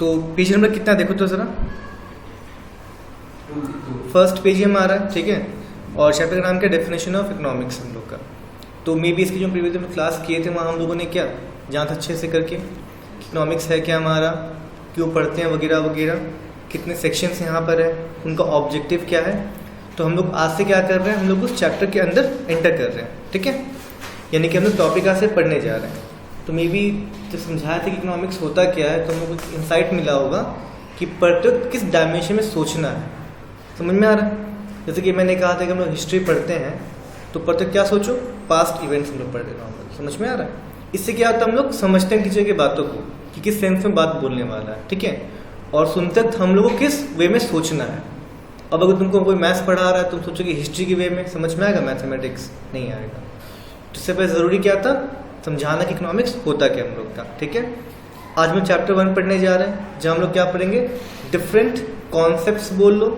तो page number कितना देखो तो ज़रा, फर्स्ट पेज ही हमारा, ठीक है। और चैप्टर का नाम क्या, डेफिनेशन ऑफ इकोनॉमिक्स हम लोग का। तो मे बी इसकी जो प्रीवियस में क्लास किए थे वहाँ हम लोगों ने क्या जाना था अच्छे से करके, इकोनॉमिक्स है क्या हमारा, क्यों पढ़ते हैं वगैरह वगैरह, कितने सेक्शंस यहाँ पर है, उनका ऑब्जेक्टिव क्या है। तो हम लोग आज से क्या कर रहे हैं, हम लोग उस चैप्टर के अंदर एंटर कर रहे हैं, ठीक है। यानी कि हम लोग टॉपिक आज से पढ़ने जा रहे हैं। तो मे बी जब समझाया था कि इकोनॉमिक्स होता क्या है, तो हम लोग को इंसाइट मिला होगा कि पढ़ते वक्त किस डायमेंशन में सोचना है, समझ में आ रहा है। जैसे कि मैंने कहा था कि हम लोग हिस्ट्री पढ़ते हैं तो पढ़ते क्या सोचो, पास्ट इवेंट्स हम लोग पढ़ते हैं, समझ में आ रहा है। इससे क्या होता है, हम लोग समझते हैं टीचर की बातों को कि किस सेंस में बात बोलने वाला है, ठीक है। और सुनते वक्त हम लोग को किस वे में सोचना है। अब अगर तुमको कोई मैथ्स पढ़ा रहा है, तुम सोचोगे हिस्ट्री के वे में, समझ में आएगा, मैथमेटिक्स नहीं आएगा। तो इससे पहले ज़रूरी क्या था, समझाना कि इकोनॉमिक्स होता क्या हम लोग का, ठीक है। आज हम चैप्टर 1 पढ़ने जा रहे हैं, जहाँ हम लोग क्या पढ़ेंगे, डिफरेंट कॉन्सेप्ट्स बोल लो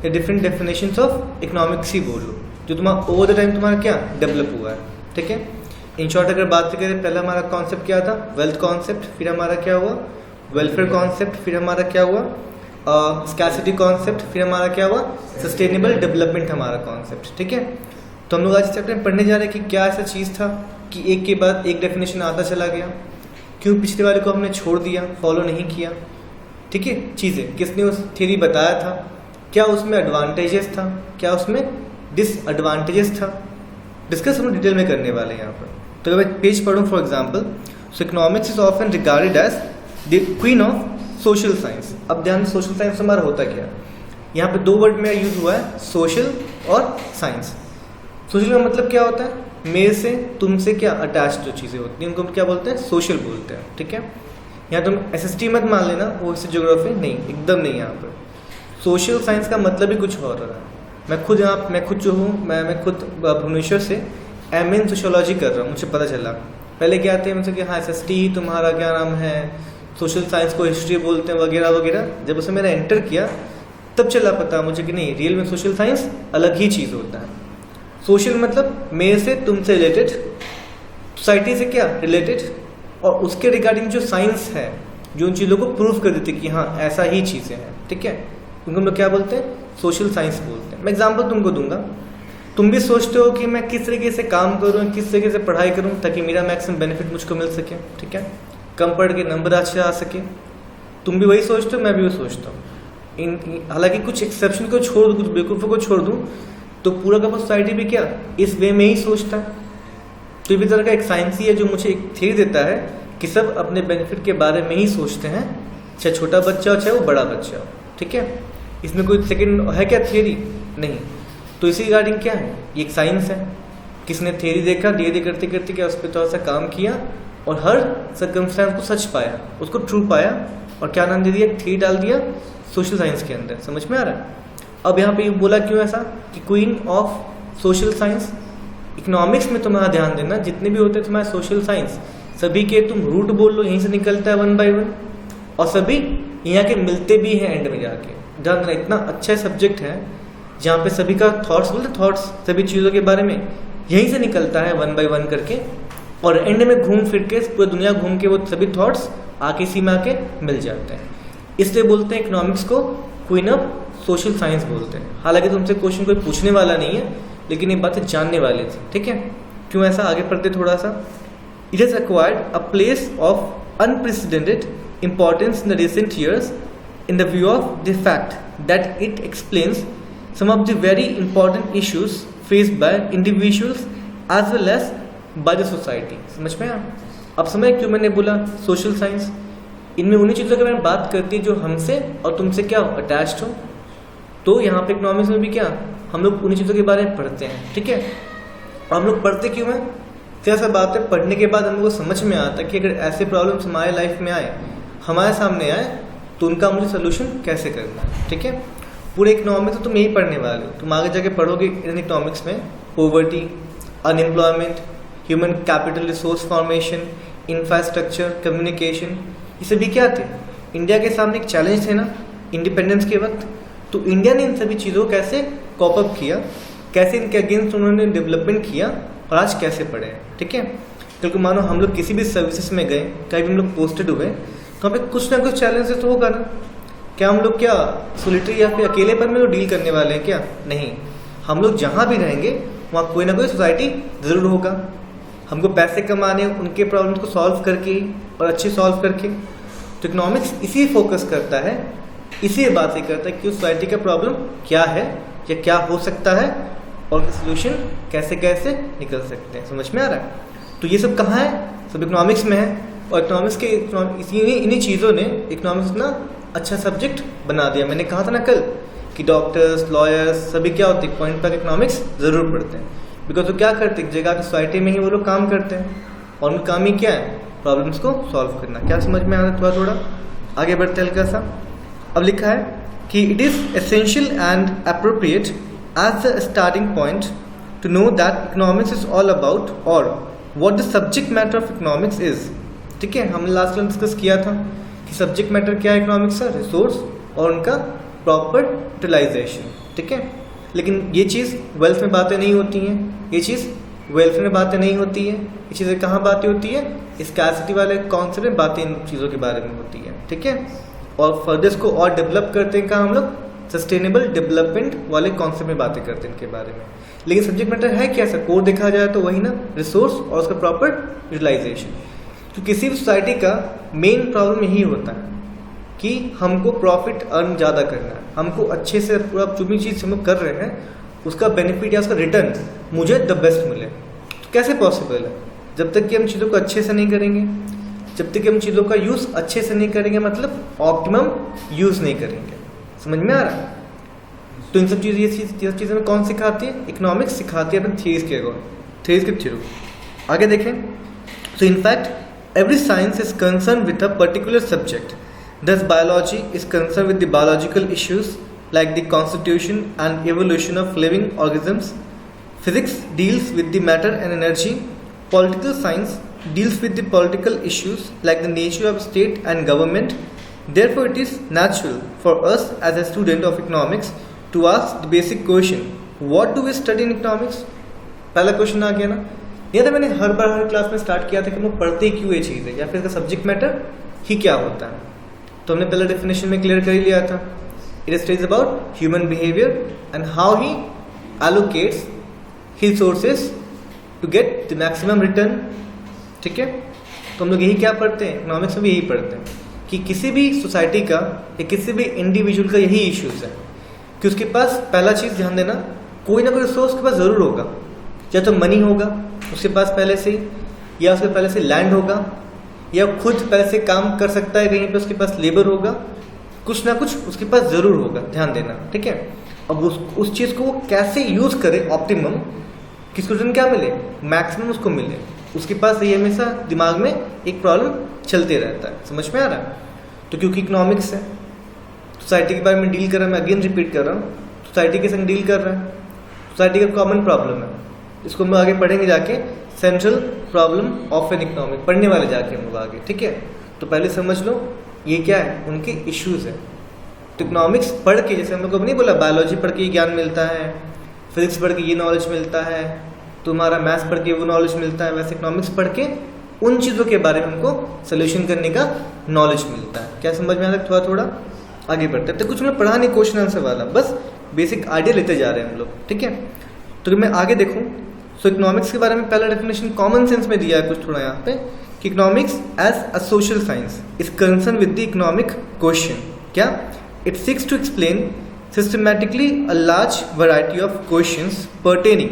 या डिफरेंट डेफिनेशंस ऑफ इकोनॉमिक्स ही बोल लो, जो तुम्हारा ओवर द टाइम तुम्हारा क्या डेवलप हुआ है, ठीक है। इन शॉर्ट अगर बात करें, पहला हमारा कॉन्सेप्ट क्या था, वेल्थ कॉन्सेप्ट, फिर हमारा क्या हुआ वेलफेयर कॉन्सेप्ट, फिर हमारा क्या हुआ स्कैर्सिटी कॉन्सेप्ट, फिर हमारा क्या हुआ सस्टेनेबल डेवलपमेंट हमारा कॉन्सेप्ट, ठीक है। तो हम लोग आज चैप्टर में पढ़ने जा रहे हैं कि क्या ऐसा चीज़ था कि एक के बाद एक डेफिनेशन आता चला गया, क्यों पिछले वाले को हमने छोड़ दिया, फॉलो नहीं किया, ठीक है। चीज़ें किसने उस थ्योरी बताया था, क्या उसमें एडवांटेजेस था, क्या उसमें डिसएडवांटेजेस था, डिस्कस हम डिटेल में करने वाले हैं यहाँ पर। तो अगर मैं पेज पढ़ूँ for example, so economics is often regarded as the queen of social science. अब ध्यान, सोशल साइंस हमारा होता क्या, यहाँ पे 2 वर्ड में यूज हुआ है, सोशल और साइंस। सोशल का मतलब क्या होता है, मेरे से तुमसे क्या अटैच जो चीज़ें होती हैं उनको हम क्या बोलते हैं, सोशल बोलते हैं, ठीक है। यहाँ तुम SST मत मान लेना, वो इससे ज्योग्राफी नहीं, एकदम नहीं। यहाँ पर सोशल साइंस का मतलब ही कुछ और रहा है। मैं खुद जो हूँ, मैं खुद भुवनेश्वर से MA सोशोलॉजी कर रहा हूँ, मुझे पता चला। पहले क्या आते हैं मुझसे कि हाँ SST तुम्हारा क्या नाम है, सोशल साइंस को हिस्ट्री बोलते हैं वगैरह वगैरह। जब उसे मैंने एंटर किया तब चला पता मुझे कि नहीं, रियल में सोशल साइंस अलग ही चीज़ होता है। सोशल मतलब मेरे से तुमसे रिलेटेड, सोसाइटी से क्या रिलेटेड, और उसके रिगार्डिंग जो साइंस है जो उन चीज़ों को प्रूव कर देती कि हाँ ऐसा ही चीज़ें हैं, ठीक है। उनको हम लोग क्या बोलते हैं, सोशल साइंस बोलते हैं। मैं एग्जाम्पल तुमको दूंगा, तुम भी सोचते हो कि मैं किस तरीके से काम करूँ, किस तरीके से पढ़ाई करूँ ताकि मेरा मैक्सिमम बेनिफिट मुझको मिल सके, ठीक है, कम पढ़ के नंबर अच्छे आ सके। तुम भी वही सोचते हो, मैं भी वही सोचता हूँ। हालांकि कुछ एक्सेप्शन को छोड़ दूँ, कुछ बेवकूफ़ों को छोड़ दूँ, तो पूरा का सोसाइटी भी क्या इस वे में ही सोचता है। तो ये भी तरह का एक साइंस ही है जो मुझे एक थ्योरी देता है कि सब अपने बेनिफिट के बारे में ही सोचते हैं, चाहे छोटा बच्चा हो चाहे वो बड़ा बच्चा हो, ठीक है। इसमें कोई सेकंड है क्या थ्योरी, नहीं। तो इसी रिगार्डिंग क्या है, ये एक साइंस है। किसने थ्योरी देखा, धीरे धीरे करते करते क्या उस पर थोड़ा सा काम किया और हर सर्कमस्टेंस को सच पाया, उसको ट्रू पाया, और क्या नाम दे दिया, थ्योरी डाल दिया सोशल साइंस के अंदर। समझ में आ रहा है। अब यहाँ पे बोला क्यों ऐसा कि queen of social science. Economics में तुम्हारा ध्यान देना, जितने भी होते हैं तुम्हारे सोशल साइंस, सभी के तुम रूट बोल लो, यहीं से निकलता है 1 by 1, और सभी यहाँ के मिलते भी हैं एंड में जाके। ध्यान देना, इतना अच्छा सब्जेक्ट है जहाँ पे सभी का थॉट्स बोलते, थॉट्स सभी चीज़ों के बारे में यहीं से निकलता है 1 by 1 करके, और एंड में घूम फिर के पूरी दुनिया घूम के वो सभी थॉट्स आके इसी में आके मिल जाते हैं। इसलिए बोलते हैं इकोनॉमिक्स को क्वीन ऑफ सोशल साइंस बोलते हैं। हालांकि तुमसे क्वेश्चन कोई पूछने वाला नहीं है, लेकिन ये बातें जानने वाली थी, ठीक है। क्यों ऐसा, आगे पढ़ते थोड़ा सा। It has acquired a place of unprecedented importance in the recent years in the view of the fact that it explains some of the very important issues faced by individuals as well as by the society। समझ में आया। अब समझ क्यों मैंने बोला social science, इनमें उन्हीं चीज़ों के बारे में बात करती है जो हमसे और तुमसे क्या हो, अटैच्ड हो। तो यहाँ पे इकोनॉमिक्स में भी क्या हम लोग उन्हीं चीज़ों के बारे में पढ़ते हैं, ठीक है। हम लोग पढ़ते क्यों हैं, तो ऐसा बात है, पढ़ने के बाद हम लोग को समझ में आता है कि अगर ऐसे प्रॉब्लम्स हमारे लाइफ में आए, हमारे सामने आए, तो उनका मुझे सोल्यूशन कैसे करना है, ठीक है। पूरे इकोनॉमिक्स तो तुम यही पढ़ने वाले हो। तुम आगे जाके पढ़ोगे इन इकोनॉमिक्स में poverty, unemployment, human capital resource formation, infrastructure, communication, ये सभी क्या थे, इंडिया के सामने एक चैलेंज थे ना इंडिपेंडेंस के वक्त। तो इंडिया ने इन सभी चीज़ों को कैसे कॉप अप किया, कैसे इनके अगेंस्ट उन्होंने डेवलपमेंट किया, और आज कैसे पढ़े हैं, ठीक है। क्योंकि मानो हम लोग किसी भी सर्विसेज में गए, कहीं भी हम लोग पोस्टेड हुए, तो हमें कुछ ना कुछ चैलेंजेस तो होगा ना। क्या हम लोग क्या सोलिटरी या फिर अकेलेपन में तो डील करने वाले हैं क्या? नहीं, हम लोग जहाँ भी रहेंगे वहाँ कोई ना कोई सोसाइटी ज़रूर होगा। हमको पैसे कमाने उनके प्रॉब्लम्स को सॉल्व करके और अच्छे सॉल्व करके। तो इकोनॉमिक्स इसी फोकस करता है, इसी बात ही करता है कि उस सोसाइटी का प्रॉब्लम क्या है या क्या हो सकता है और सोल्यूशन कैसे कैसे निकल सकते हैं। समझ में आ रहा है? तो ये सब कहाँ है? सब इकोनॉमिक्स में है। और इकोनॉमिक्स के इन्हीं चीज़ों ने इकोनॉमिक्स ना अच्छा सब्जेक्ट बना दिया। मैंने कहा था ना कल कि डॉक्टर्स, लॉयर्स सभी क्या होते हैं, पॉइंट पर इकोनॉमिक्स ज़रूर पढ़ते हैं। बिकॉज वो क्या करते हैं, एक जगह की सोसाइटी में ही वो लोग काम करते हैं और उनका काम ही क्या है, प्रॉब्लम्स को सॉल्व करना। क्या समझ में आ रहा है? थोड़ा थोड़ा आगे बढ़ते हल्का सा। अब लिखा है कि it is essential and appropriate as the starting point to know that economics is all about और what the subject matter of economics is. ठीक है, हमने लास्ट में डिस्कस किया था कि सब्जेक्ट मैटर क्या है इकोनॉमिक्स का, रिसोर्स और उनका प्रॉपर यूटिलाइजेशन। ठीक है, लेकिन ये चीज़ वेल्थ में बातें नहीं होती हैं, ये चीज़ वेलफेयर में बातें नहीं होती है, ये चीज़ें कहाँ बातें होती है, स्कैर्सिटी वाले कॉन्सेप्ट में बातें इन चीज़ों के बारे में होती है। ठीक है, और फर्दर इसको और डेवलप करते हैं कहाँ हम लोग, सस्टेनेबल डेवलपमेंट वाले कॉन्सेप्ट में बातें करते हैं इनके बारे में। लेकिन सब्जेक्ट मैटर है क्या, सर कोर देखा जाए तो वही ना, रिसोर्स और उसका प्रॉपर यूटिलाइजेशन। तो किसी भी सोसाइटी का मेन प्रॉब्लम यही होता है कि हमको प्रॉफिट अर्न ज़्यादा करना है, हमको अच्छे से पूरा जो भी चीज़ हम कर रहे हैं उसका बेनिफिट या उसका रिटर्न मुझे द बेस्ट मिले। तो कैसे पॉसिबल है? जब तक कि हम चीज़ों को अच्छे से नहीं करेंगे, जब तक कि हम चीज़ों का यूज़ अच्छे से नहीं करेंगे, मतलब ऑप्टिमम यूज़ नहीं करेंगे। समझ में आ रहा है? तो इन सब चीज़ें में कौन सिखाती है? इकोनॉमिक्स सिखाती है अपने थ्योरीज के थ्रू। आगे देखें तो in fact every science is concern with a particular subject. Thus biology is concerned with the biological issues like the constitution and evolution of living organisms. Physics deals with the matter and energy. Political science deals with the political issues like the nature of state and government. Therefore, it is natural for us as a student of economics to ask the basic question, what do we study in economics? पहला question आ गया ना। ये तो मैंने हर class में start किया था कि हम लोग पढ़ते क्यों ये चीज़ है या फिर इसका सब्जेक्ट मैटर ही क्या होता है। तो हमने पहले डेफिनेशन में क्लियर कर ही लिया था। It studies about human behaviour and how he allocates his sources to get the maximum return. ठीक है, तो हम लोग यही क्या पढ़ते हैं, इकोनॉमिक्स में भी यही पढ़ते हैं कि किसी भी सोसाइटी का या किसी भी इंडिविजुअल का यही इश्यूज है कि उसके पास पहला चीज़ ध्यान देना, कोई ना कोई रिसोर्स उसके पास ज़रूर होगा। या तो मनी होगा उसके पास पहले से, या उसके पहले से लैंड होगा, या खुद पहले से काम कर सकता है कहीं पे, उसके पास लेबर होगा, कुछ ना कुछ उसके पास ज़रूर होगा। ध्यान देना। ठीक है, अब उस चीज़ को वो कैसे यूज़ करे ऑप्टिमम, किसको रिटर्न क्या मिले, मैक्सिमम उसको मिले, उसके पास ये हमेशा दिमाग में एक प्रॉब्लम चलते रहता है। समझ में आ रहा है? तो क्योंकि इकोनॉमिक्स है, सोसाइटी के बारे में डील कर रहा है, मैं अगेन रिपीट कर रहा हूँ, सोसाइटी के संग डील कर रहा है, सोसाइटी का कॉमन प्रॉब्लम है, इसको हम आगे पढ़ेंगे जाके, central problem of an economic, पढ़ने वाले जाके हम लोग आगे। ठीक है, तो पहले समझ लो ये क्या है, उनके इश्यूज है। तो इकोनॉमिक्स पढ़ के, जैसे हम लोग को नहीं बोला बायोलॉजी पढ़ के ये ज्ञान मिलता है, फिजिक्स पढ़ के ये नॉलेज मिलता है, तुम्हारा मैथ्स पढ़ के वो नॉलेज मिलता है, वैसे इकोनॉमिक्स पढ़ के उन चीज़ों के बारे में हमको सोल्यूशन करने का नॉलेज मिलता है। क्या समझ में आता है? थोड़ा थोड़ा आगे बढ़ते हैं। तो कुछ मैं पढ़ा नहीं क्वेश्चन आंसर वाला, बस बेसिक आइडिया लेते जा रहे हैं हम लोग। ठीक है, तो मैं आगे देखूँ तो इकोनॉमिक्स के बारे में पहला डेफिनेशन कॉमन सेंस में दिया है कुछ थोड़ा यहाँ पे, कि economics as a social science is concern with the economic question. क्या? It seeks to explain systematically a large variety of questions pertaining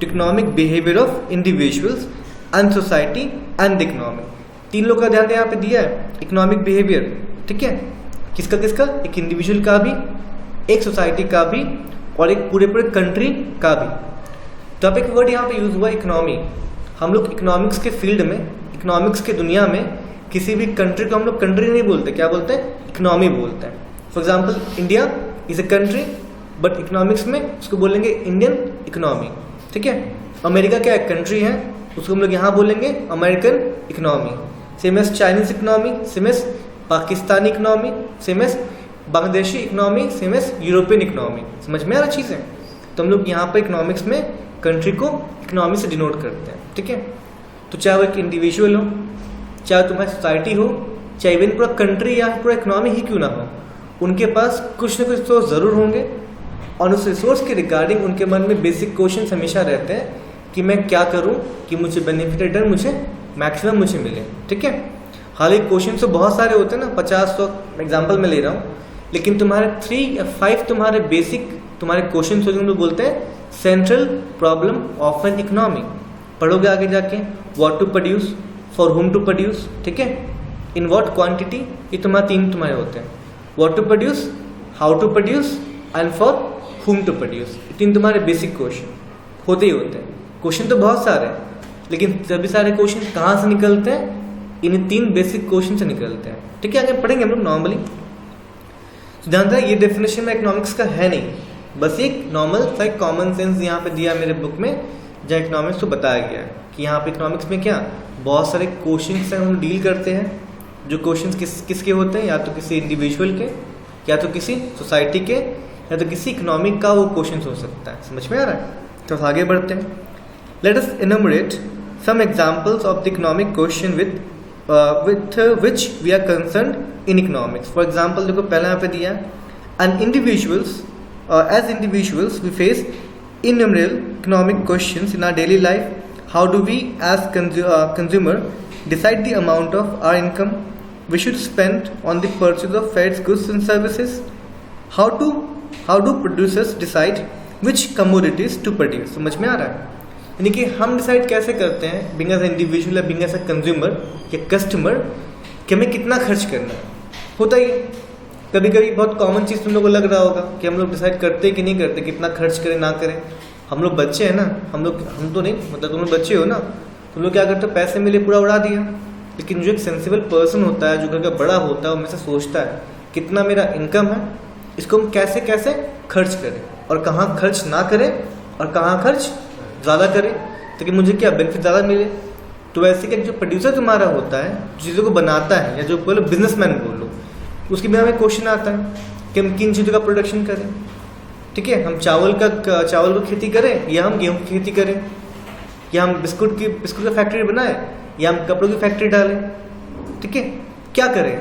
to economic behaviour of individuals and society and the economy. तीन लोग का ध्यान यहाँ पे दिया है, economic behaviour. ठीक है, किसका किसका, एक इंडिविजुअल का भी, एक सोसाइटी का भी, और एक पूरे कंट्री का भी। तो अब एक वर्ड यहाँ पे यूज़ हुआ इकोनॉमी। हम लोग इकोनॉमिक्स के फील्ड में, इकोनॉमिक्स के दुनिया में किसी भी कंट्री को हम लोग कंट्री नहीं बोलते, क्या बोलते हैं, इकोनॉमी बोलते हैं। For example India is a country, but economics में उसको बोलेंगे इंडियन इकोनॉमी। ठीक है, अमेरिका क्या एक कंट्री है, उसको हम लोग यहाँ बोलेंगे American economy. Same as Chinese economy, same as Pakistani economy, same as Bangladeshi economy, same as European economy. समझ में आ रहा चीज़ है? तो हम लोग यहाँ पर इकोनॉमिक्स में कंट्री को इकोनॉमी से डिनोट करते हैं। ठीक है, तो चाहे वो एक इंडिविजुअल हो, चाहे तुम्हारी सोसाइटी हो, चाहे इवन पूरा कंट्री या पूरा इकोनॉमी ही क्यों ना हो, उनके पास कुछ ना कुछ रिसोर्स ज़रूर होंगे और उस रिसोर्स के रिगार्डिंग उनके मन में बेसिक क्वेश्चन हमेशा रहते हैं कि मैं क्या करूं कि मुझे बेनिफिट रिटर्न मुझे मैक्सिमम मुझे मिले। ठीक है, हालांकि क्वेश्चन तो बहुत सारे होते हैं ना, 50-100 एग्जाम्पल मैं ले रहा हूँ, लेकिन तुम्हारे 3 या 5 तुम्हारे बेसिक तुम्हारे क्वेश्चन होते हैं, लोग बोलते हैं central problem of an economy. पढ़ोगे आगे जाके, what to produce, for whom to produce, ठीक है, इन व्हाट क्वांटिटी, ये तुम्हारे 3 तुम्हारे होते हैं, what to produce, how to produce and for whom to produce. 3 तुम्हारे बेसिक क्वेश्चन होते ही होते हैं। क्वेश्चन तो बहुत सारे हैं, लेकिन सभी सारे क्वेश्चन कहाँ से निकलते हैं? इन 3 बेसिक क्वेश्चन से निकलते हैं। ठीक है, आगे पढ़ेंगे हम लोग नॉर्मली। ध्यान देना, ये डेफिनेशन में इकोनॉमिक्स का है नहीं, बस एक नॉर्मल सा एक कॉमन सेंस यहाँ पे दिया मेरे बुक में, जहाँ इकोनॉमिक्स को बताया गया है कि यहाँ पे इकोनॉमिक्स में क्या बहुत सारे क्वेश्चन से हम डील करते हैं, जो क्वेश्चन किसके होते हैं, या तो किसी इंडिविजुअल के, या तो किसी सोसाइटी के, या तो किसी इकोनॉमिक का वो क्वेश्चन हो सकता है। समझ में आ रहा है? तो आगे बढ़ते हैं। Let us enumerate some examples of the economic question with which we are concerned in economics. For example, देखो पहला यहाँ पे दिया, and as individuals we face innumerable economic questions in our daily life. How do we as consumer decide the amount of our income we should spend on the purchase of various goods and services? How do producers decide which commodities to produce? समझ में आ रहा है? यानी कि हम decide कैसे करते हैं बीइंग एज इंडिविजुअल या बीइंग एज अ कंज्यूमर या कस्टमर कि हमें कितना खर्च करना है। होता ही कभी कभी बहुत कॉमन चीज़ तुम लोगों को लग रहा होगा कि हम लोग डिसाइड करते कि नहीं करते, कितना खर्च करें ना करें। हम लोग बच्चे हैं ना, हम तो नहीं, मतलब तुम लोग बच्चे हो ना, तुम लोग क्या करते हो, पैसे मिले पूरा उड़ा दिया। लेकिन जो एक सेंसिबल पर्सन होता है, जो घर का बड़ा होता है, वो हमेशा सोचता है कितना मेरा इनकम है, इसको हम कैसे कैसे खर्च करें और कहाँ खर्च ना करें और कहाँ खर्च ज़्यादा करें ताकि मुझे क्या बेनिफिट ज़्यादा मिले। तो वैसे कि जो प्रोड्यूसर तुम्हारा होता है, चीज़ों को बनाता है, या जो बोलो बिजनेसमैन बोलो, उसके बिना में क्वेश्चन आता है कि हम किन चीज़ों का प्रोडक्शन करें। ठीक है, हम चावल को खेती करें, या हम गेहूँ की खेती करें, या हम बिस्कुट का फैक्ट्री बनाएं, या हम कपड़ों की फैक्ट्री डालें। ठीक है, क्या करें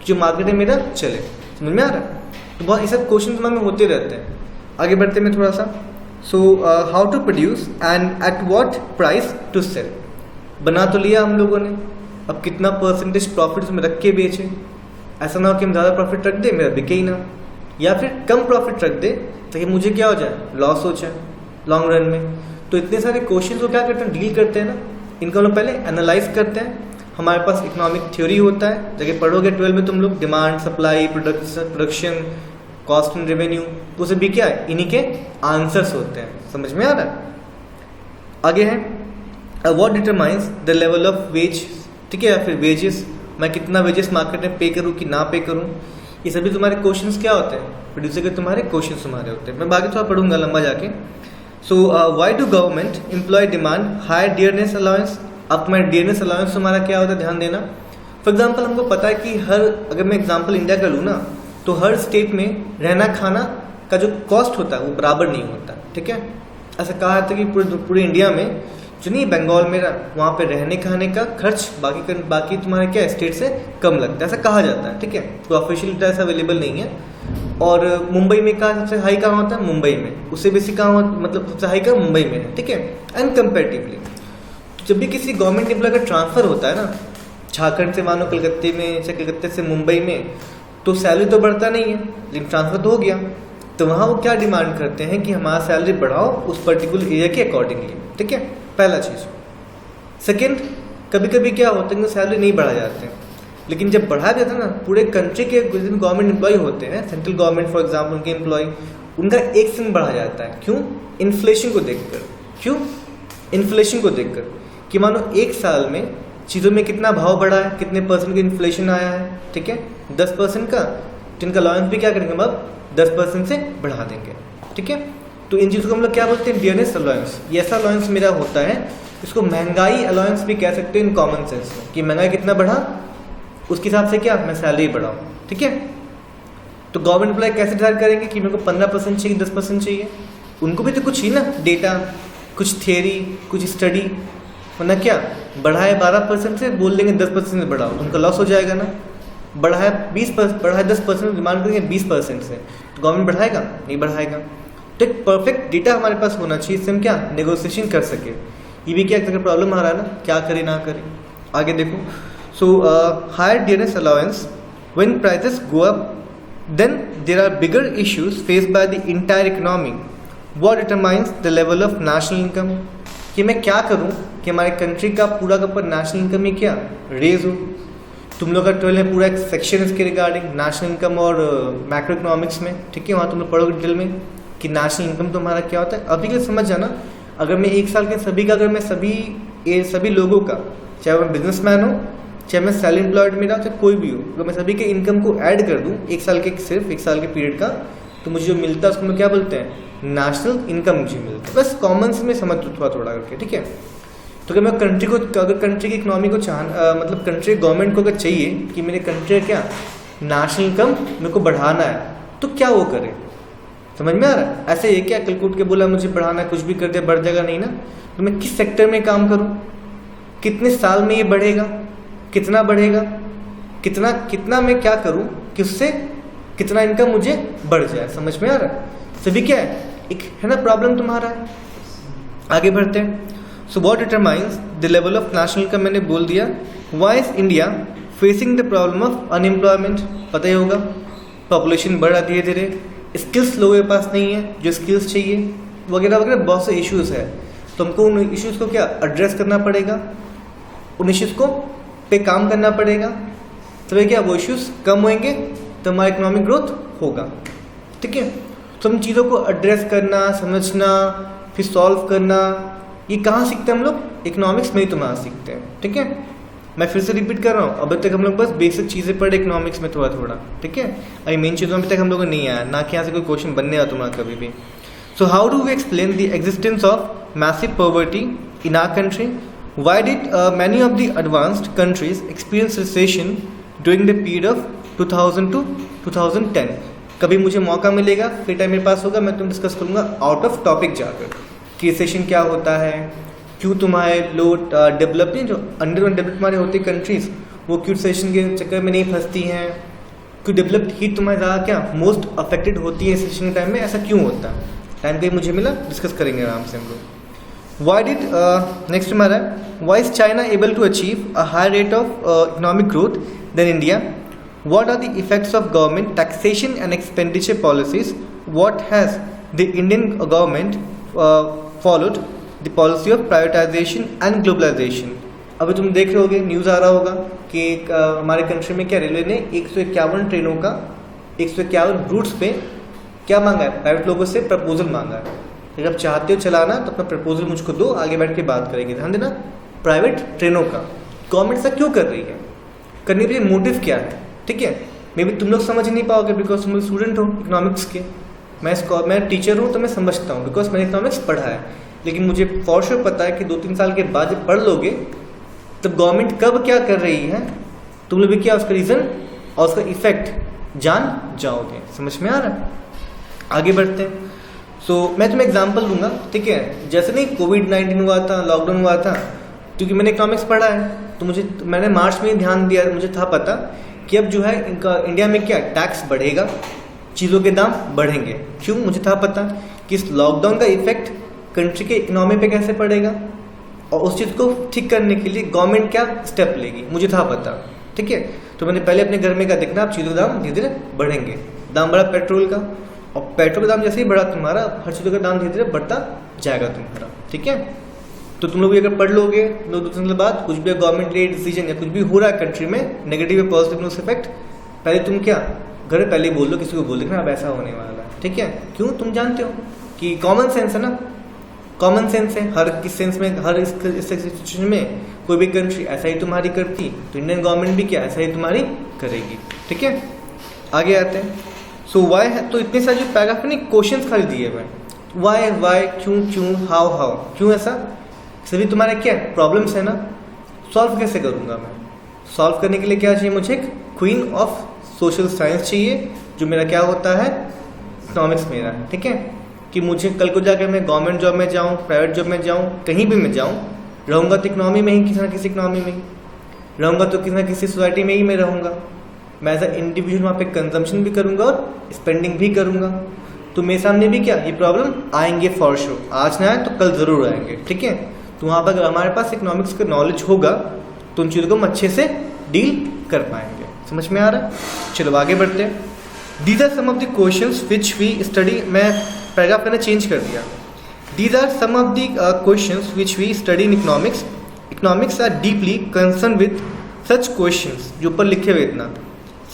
जो मार्केट में मेरा चले। समझ में आ रहा है? तो बहुत ये सब क्वेश्चन दिमाग में होते रहते हैं। आगे बढ़ते हैं थोड़ा सा। So how to produce and at what price to sell. बना तो लिया हम लोगों ने, अब कितना परसेंटेज प्रॉफिट उसमें रख के बेचे। ऐसा ना हो कि हम ज़्यादा प्रॉफिट रख दे, मेरा बिके ही ना, या फिर कम प्रॉफिट रख दे ताकि मुझे क्या हो जाए, लॉस हो जाए लॉन्ग रन में। तो इतने सारे क्वेश्चन को क्या करते हैं, डील करते हैं ना, इनको हम लोग पहले एनालाइज करते हैं। हमारे पास इकोनॉमिक थ्योरी होता है, जगह पढ़ोगे 12 में तुम लोग, demand, supply, production, cost and revenue, वो सभी क्या है, इन्हीं के आंसर्स होते हैं। समझ में आ रहा है? आगे है what determines the level of ways. ठीक है, या फिर वेजेस, मैं कितना वेजेस मार्केट में पे करूँ कि ना पे करूँ। ये सभी तुम्हारे क्वेश्चंस क्या होते हैं, प्रोड्यूसर के तुम्हारे क्वेश्चंस तुम्हारे होते हैं। मैं बाकी थोड़ा पढ़ूंगा लंबा जाके। So why do government employ demand higher dearness allowance. अब तुम्हारे डियरनेस अलाउंस तुम्हारा क्या होता है, ध्यान देना। फॉर एग्जाम्पल हमको पता है कि अगर मैं एग्जाम्पल इंडिया का लूँ ना, तो हर स्टेट में रहना खाना का जो कॉस्ट होता है वो बराबर नहीं होता। ठीक है, ऐसा कहा जाता है कि पूरे इंडिया में जो नहीं, बंगाल में वहाँ पे रहने खाने का खर्च बाकी तुम्हारे क्या स्टेट से कम लगता है, ऐसा कहा जाता है। ठीक है, तो ऑफिशियल डेटा ऐसा अवेलेबल नहीं है। और मुंबई में कहाँ सबसे हाई कहाँ होता है, मुंबई में। उससे बेसी कहाँ, मतलब सबसे हाई का मुंबई में है। ठीक है, एंड कंपेरेटिवली तो जब भी किसी गवर्नमेंट एम्प्लॉय का ट्रांसफर होता है ना, झारखंड से मानो कलकत्ते में, चाहे कलकत्ते से मुंबई में, तो सैलरी तो बढ़ता नहीं है, लेकिन ट्रांसफर तो हो गया। तो वहाँ वो क्या डिमांड करते हैं कि हमारा सैलरी बढ़ाओ उस पर्टिकुलर एरिया के अकॉर्डिंगली। ठीक है, पहला चीज़। सेकेंड, कभी कभी क्या होता है कि सैलरी नहीं बढ़ा जाते हैं, लेकिन जब बढ़ा जाता है ना, पूरे कंट्री के जितने गवर्नमेंट एम्प्लॉय होते हैं, सेंट्रल गवर्नमेंट फॉर एग्जाम्पल, उनके एम्प्लॉय, उनका एक संग बढ़ा जाता है। क्यों? इन्फ्लेशन को देखकर। क्यों? इन्फ्लेशन को देखकर कि मानो एक साल में चीज़ों में कितना भाव बढ़ा है, कितने परसेंट का इन्फ्लेशन आया है। ठीक है, 10% का, तो इनका अलाउंस भी क्या करेंगे, हम अब 10% से बढ़ा देंगे। ठीक है, तो इन चीज़ों को हम लोग क्या बोलते हैं, डियरनेस अलाउंस। ये ऐसा अलाउंस मेरा होता है, इसको महंगाई अलाउंस भी कह सकते हैं इन कॉमन सेंस में, कि महंगाई कितना बढ़ा उसके हिसाब से क्या मैं सैलरी बढ़ाऊँ। ठीक है, तो गवर्नमेंट एम्प्लॉय कैसे डिसाइड करेंगे कि मेरे को 15% चाहिए, 10% चाहिए। उनको भी तो कुछ ही ना डेटा, कुछ थियरी, कुछ स्टडी वरना क्या, बढ़ाए 12% से बोल देंगे 10% से बढ़ाओ, तो उनका लॉस हो जाएगा ना। बढ़ाए 20%, बढ़ाए 10%, डिमांड करेंगे 20% से, तो गवर्नमेंट बढ़ाएगा नहीं बढ़ाएगा। तो एक परफेक्ट डेटा हमारे पास होना चाहिए, इससे हम क्या नेगोशिएशन कर सके। ये भी क्या अगर प्रॉब्लम आ रहा है ना, क्या करें ना करें। आगे देखो, so higher dearness allowance when prices go up then there are bigger issues faced by the entire economy. What determines the level of national income, कि मैं क्या करूं कि हमारे कंट्री का पूरा का पूरा नेशनल इनकम ही क्या रेज हो। तुम लोग का 12 में पूरा एक सेक्शन इसके रिगार्डिंग नेशनल इनकम और मैक्रो इकोनॉमिक्स में, ठीक है, वहाँ तुम लोग पढ़ोगे डिटेल में कि नेशनल इनकम तुम्हारा क्या होता है। अभी के समझ जाना, अगर मैं एक साल के सभी का, अगर मैं सभी लोगों का, चाहे मैं बिजनेसमैन हो, चाहे मैं सेल्फ एम्प्लॉयड मेरा, चाहे कोई भी हो, अगर मैं सभी के इनकम को ऐड कर दूँ एक साल के, सिर्फ एक साल के पीरियड का, तो मुझे जो मिलता है उसको मैं क्या बोलते हैं, नेशनल इनकम मुझे मिलता है। बस कॉमन से मैं समझ थोड़ा थोड़ा करके, ठीक है। तो अगर मैं कंट्री को, अगर कंट्री की इकोनॉमी को मतलब कंट्री गवर्नमेंट को अगर चाहिए कि मेरे कंट्री का क्या नेशनल इनकम मेरे को बढ़ाना है, तो क्या वो करे, समझ में आ रहा है। ऐसे ये क्या कल कूट के बोला मुझे बढ़ाना है, कुछ भी कर दे बढ़ जाएगा, नहीं ना। तो मैं किस सेक्टर में काम करूँ, कितने साल में ये बढ़ेगा, कितना बढ़ेगा, कितना कितना मैं क्या करूँ कि उससे कितना इनकम मुझे बढ़ जाए, समझ में आ रहा है। सभी क्या है, एक है ना प्रॉब्लम तुम्हारा है। आगे बढ़ते हैं। So what determines the level of national income, मैंने बोल दिया। Why is India facing the problem of unemployment, पता ही होगा, पॉपुलेशन बढ़ रहा धीरे धीरे, स्किल्स लोगों के पास नहीं है जो स्किल्स चाहिए, वगैरह वगैरह बहुत से इश्यूज है। तो हमको उन इश्यूज को क्या एड्रेस करना पड़ेगा, उन इश्यूज को पे काम करना पड़ेगा, तभी क्या वो इश्यूज कम होंगे तो हमारा इकोनॉमिक ग्रोथ होगा, ठीक है। तो हम चीज़ों को एड्रेस करना, समझना, फिर सॉल्व करना, ये कहाँ सीखते हैं हम लोग, इकोनॉमिक्स में ही तुम्हारा सीखते हैं, ठीक है। मैं फिर से रिपीट कर रहा हूँ, अभी तक हम लोग बस बेसिक चीज़ें पढ़े इकोनॉमिक्स में थोड़ा थोड़ा, ठीक है। अभी मेन चीज़ों में तक हम लोग को नहीं आया, ना कि यहाँ से कोई क्वेश्चन बनने वाला तुम्हारा कभी भी। So how do we explain the existence of massive poverty in our country, why did many of the advanced countries experience recession during the period of 2000 to 2010। कभी मुझे मौका मिलेगा, फ्री टाइम मेरे पास होगा, मैं तुम डिस्कस करूंगा आउट ऑफ टॉपिक जाकर कि रिसेशन क्या होता है, क्यों तुम्हारे लो डेवलप जो अंडर डेवलप तुम्हारे होते कंट्रीज वो क्यों रिसेशन के चक्कर में नहीं फंसती हैं, क्यों डेवलप्ड ही तुम्हारे ज़्यादा क्या मोस्ट अफेक्टेड होती है रिसेशन के टाइम में, ऐसा क्यों होता है। टाइम कहीं मुझे मिला, डिस्कस करेंगे आराम से हम लोग। वाई डिड नेक्स्ट हमारा why is China able to achieve a high rate of economic growth then India, what are the effects of government taxation and expenditure policies, what has the Indian government followed the policy of privatization and globalization। अभी तुम देख रहे होगे, news आ रहा होगा कि हमारे country में क्या रेलवे ने 151 ट्रेनों का 151 रूट्स पे क्या मांगा है, प्राइवेट लोगों से प्रपोजल मांगा है। अगर आप चाहते हो चलाना तो अपना प्रपोजल मुझको दो, आगे बैठ के बात करेंगे। ध्यान देना, प्राइवेट ट्रेनों का गवर्नमेंट ऐसा क्यों कर रही है, करने के लिए मोटिव क्या है, ठीक है। मे बी तुम लोग समझ नहीं पाओगे बिकॉज तुम लोग स्टूडेंट हो इकोनॉमिक्स के, मैं टीचर हूँ तो मैं समझता हूँ बिकॉज मैंने इकोनॉमिक्स पढ़ा है। लेकिन मुझे फॉर श्योर पता है कि 2-3 साल के बाद जब पढ़ लोगे तब गवर्नमेंट कब क्या कर रही है तुम लोग भी क्या उसका रीज़न और उसका इफेक्ट जान जाओगे। समझ में आ रहा है। आगे बढ़ते हैं। मैं तुम्हें एग्जाम्पल दूंगा, ठीक है। जैसे नहीं कोविड-19 हुआ था, लॉकडाउन हुआ था, क्योंकि मैंने इकोनॉमिक्स पढ़ा है तो मैंने मार्च में ही ध्यान दिया, मुझे था पता कि अब जो है इनका इंडिया में क्या टैक्स बढ़ेगा, चीज़ों के दाम बढ़ेंगे। क्यों, मुझे था पता कि इस लॉकडाउन का इफेक्ट कंट्री के इकोनॉमी पे कैसे पड़ेगा और उस चीज़ को ठीक करने के लिए गवर्नमेंट क्या स्टेप लेगी, मुझे था पता, ठीक है। तो मैंने पहले अपने घर में क्या देखना, अब चीज़ों के दाम धीरे धीरे बढ़ेंगे। दाम बढ़ा पेट्रोल का, और पेट्रोल का दाम जैसे ही बढ़ा तुम्हारा हर चीज़ों का दाम धीरे धीरे बढ़ता जाएगा तुम्हारा, ठीक है। तो तुम लोग भी अगर पढ़ लोगे 2-3 साल बाद कुछ भी गवर्नमेंट ले डिसीजन या कुछ भी हो रहा है कंट्री में, नेगेटिव या पॉजिटिव न्यूज इफेक्ट, पहले तुम क्या घर पहले बोल लो, किसी को बोल देना अब ऐसा होने वाला है, ठीक है। क्यों, तुम जानते हो कि कॉमन सेंस है ना, कॉमन सेंस है हर किस सेंस में, हर इस सिचुएशन में कोई भी कंट्री ऐसा ही तुम्हारी करती तो इंडियन गवर्नमेंट भी क्या ऐसा ही तुम्हारी करेगी, ठीक है। आगे आते हैं। वाई है तो इतने सारे जो पैराग्राफ में क्वेश्चन खाली दिए हुए हैं, वाई क्यों हाउ क्यों ऐसा, सभी तुम्हारे क्या प्रॉब्लम्स है ना। सॉल्व कैसे करूँगा मैं, सॉल्व करने के लिए क्या चाहिए मुझे, एक क्वीन ऑफ सोशल साइंस चाहिए जो मेरा क्या होता है इकोनॉमिक्स मेरा है, ठीक है। कि मुझे कल को जाकर मैं गवर्नमेंट जॉब में जाऊँ, प्राइवेट जॉब में जाऊँ, कहीं भी मैं जाऊँ, रहूँगा तो इकोनॉमी में ही, किसी ना किसी इकोनॉमी में ही रहूँगा, तो किसी ना किसी सोसाइटी में ही मैं रहूँगा। मैं एज अ इंडिविजुअल वहाँ पे कंजम्पशन भी करूँगा और स्पेंडिंग भी करूँगा। तो मेरे सामने भी क्या ये प्रॉब्लम आएंगे फॉर श्योर, आज ना आए तो कल ज़रूर आएंगे, ठीक है। तो वहाँ पर अगर हमारे पास इकोनॉमिक्स का नॉलेज होगा तो उन चीज़ों को हम अच्छे से डील कर पाएंगे। समझ में आ रहा है? चलो आगे बढ़ते हैं। These are some of the questions which we study, मैं पैराग्राफ मैंने चेंज कर दिया। These are some of the questions which we study in economics. Economics are deeply concern with such questions, जो ऊपर लिखे हुए इतना।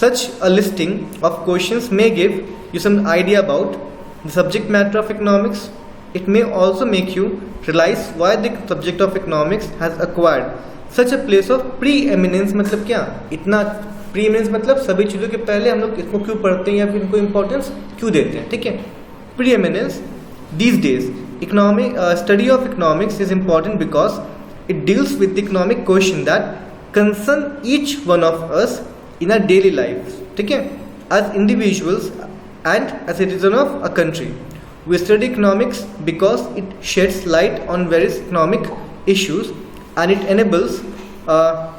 Such a listing of questions may give you some idea about the subject matter of economics. It may also make you realize why the subject of economics has acquired such a place of preeminence। मतलब क्या, इतना preeminence मतलब सभी चीज़ों के पहले हम लोग इसको क्यों पढ़ते हैं या फिर इनको importance क्यों देते हैं, ठीक है। preeminence these days, economic study of economics is important because it deals with the economic question that concern each one of us in our daily lives, ठीक है। as individuals and as a citizen of a country, we study economics because it sheds light on various economic issues and it enables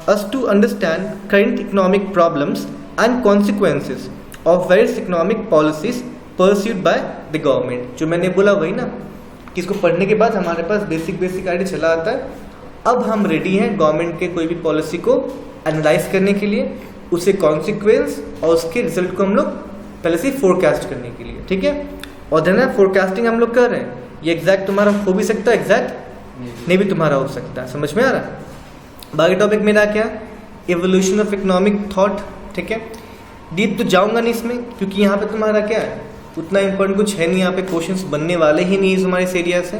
us to understand current economic problems and consequences of various economic policies pursued by the government। जो मैंने बोला वही ना कि इसको पढ़ने के बाद हमारे पास बेसिक आइडिया चला आता है। अब हम रेडी हैं गवर्नमेंट के कोई भी पॉलिसी को एनालाइज करने के लिए, उसके कॉन्सिक्वेंस और उसके रिजल्ट को हम लोग पहले से फोरकास्ट करने के लिए, ठीक है। और देन फोरकास्टिंग हम लोग कर रहे हैं, ये एग्जैक्ट तुम्हारा हो भी सकता है, एग्जैक्ट नहीं भी तुम्हारा हो सकता है। समझ में आ रहा है? बाकी टॉपिक मेरा क्या, एवोल्यूशन ऑफ इकोनॉमिक थॉट, ठीक है। डीप तो जाऊंगा नहीं इसमें क्योंकि यहाँ पे तुम्हारा क्या है, उतना इंपॉर्टेंट कुछ है नहीं, यहाँ पे क्वेश्चंस बनने वाले ही नहीं हमारे इस एरिया से।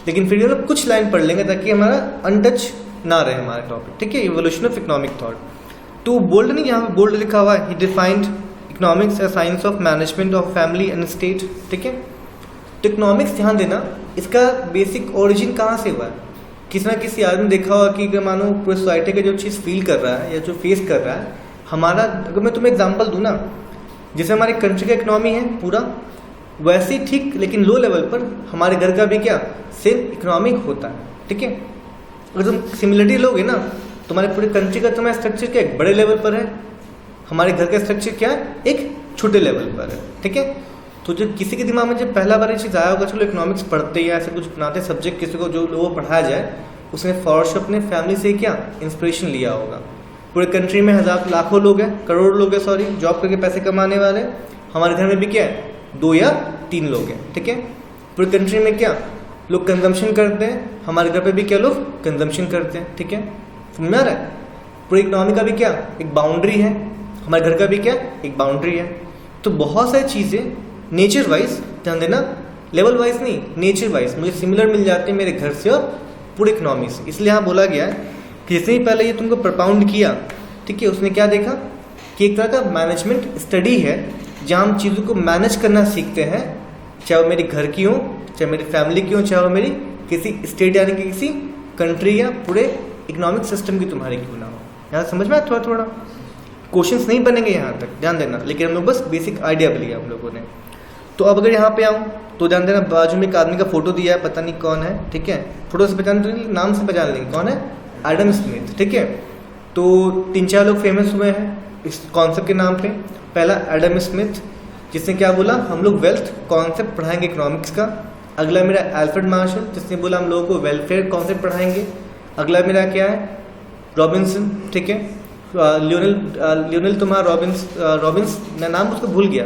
लेकिन फिर लोग कुछ लाइन पढ़ लेंगे ताकि हमारा अनटच ना रहे हमारा टॉपिक, ठीक है। एवोल्यूशन ऑफ इकोनॉमिक थॉट, तो बोल्ड नहीं, यहाँ पे बोल्ड लिखा हुआ है, he defined economics a science of management of family and state, ठीक है। तो इकोनॉमिक्स ध्यान देना, इसका बेसिक ओरिजिन कहाँ से हुआ है। किसी ना किसी आदमी देखा होगा कि अगर मानो पूरे सोसाइटी का जो चीज़ फील कर रहा है या जो फेस कर रहा है हमारा, अगर मैं तुम्हें एग्जांपल दूँ ना, जैसे हमारे कंट्री का इकोनॉमी है पूरा वैसे ही ठीक, लेकिन लो लेवल पर हमारे घर का भी क्या सेम इकोनॉमिक होता है, ठीक है। अगर तुम सिमिलरिटी लोगे ना, तुम्हारे पूरे कंट्री का तुम्हारा स्ट्रक्चर क्या एक बड़े लेवल पर है, हमारे घर का स्ट्रक्चर क्या है एक छोटे लेवल पर है, ठीक है। तो जब किसी के दिमाग में जब पहला बार ये चीज़ आया होगा, चलो इकोनॉमिक्स पढ़ते या ऐसे कुछ बनाते सब्जेक्ट किसी को जो लोगों को पढ़ाया जाए, उसने फॉर अपने फैमिली से क्या इंस्पिरेशन लिया होगा। पूरे कंट्री में हज़ार लाखों लोग हैं, करोड़ लोग हैं, सॉरी, जॉब करके पैसे कमाने वाले। हमारे घर में भी क्या है 2 या 3 लोग हैं, ठीक है। पूरी कंट्री में क्या लोग कंजम्पशन करते हैं, हमारे घर पे भी क्या लोग कंजम्पशन करते हैं, ठीक है। समझ में आ रहा है? पूरी इकोनॉमी का भी क्या एक बाउंड्री है, हमारे घर का भी क्या एक बाउंड्री है। तो बहुत सारी चीज़ें नेचर वाइज, ध्यान देना, लेवल वाइज नहीं, नेचर वाइज मुझे सिमिलर मिल जाते हैं मेरे घर से और पूरे इकोनॉमी से। इसलिए यहाँ बोला गया है कि जिसने पहले ये तुमको प्रपाउंड किया, ठीक है, उसने क्या देखा कि एक तरह का मैनेजमेंट स्टडी है जहाँ हम चीज़ों को मैनेज करना सीखते हैं, चाहे वो मेरे घर की हो, चाहे मेरी फैमिली की हो, चाहे वो मेरी किसी स्टेट यानी कि किसी कंट्री या पूरे इकोनॉमिक सिस्टम की तुम्हारी क्यों ना हो। यहाँ समझ में थोड़ा थोड़ा क्वेश्चंस नहीं बनेंगे यहाँ तक, ध्यान देना, लेकिन हम लोग बस बेसिक आइडिया भी लिया हम लोगों ने। तो अब अगर यहाँ पे आऊँ तो ध्यान देना, बाजू में एक आदमी का फोटो दिया है, पता नहीं कौन है, ठीक है। फोटो से पहचान, नाम से पहचान लेंगे कौन है, एडम स्मिथ, ठीक है। तो 3-4 लोग फेमस हुए हैं इस कॉन्सेप्ट के नाम पे। पहला एडम स्मिथ, जिसने क्या बोला हम लोग वेल्थ कॉन्सेप्ट पढ़ाएंगे इकोनॉमिक्स का। अगला मेरा एल्फ्रेड मार्शल, जिसने बोला हम लोगों को वेलफेयर कॉन्सेप्ट पढ़ाएंगे। अगला मेरा क्या है रॉबिन्सन, ठीक है। लियोनेल तुम्हारा रॉबिन्स मैं नाम उसको भूल गया,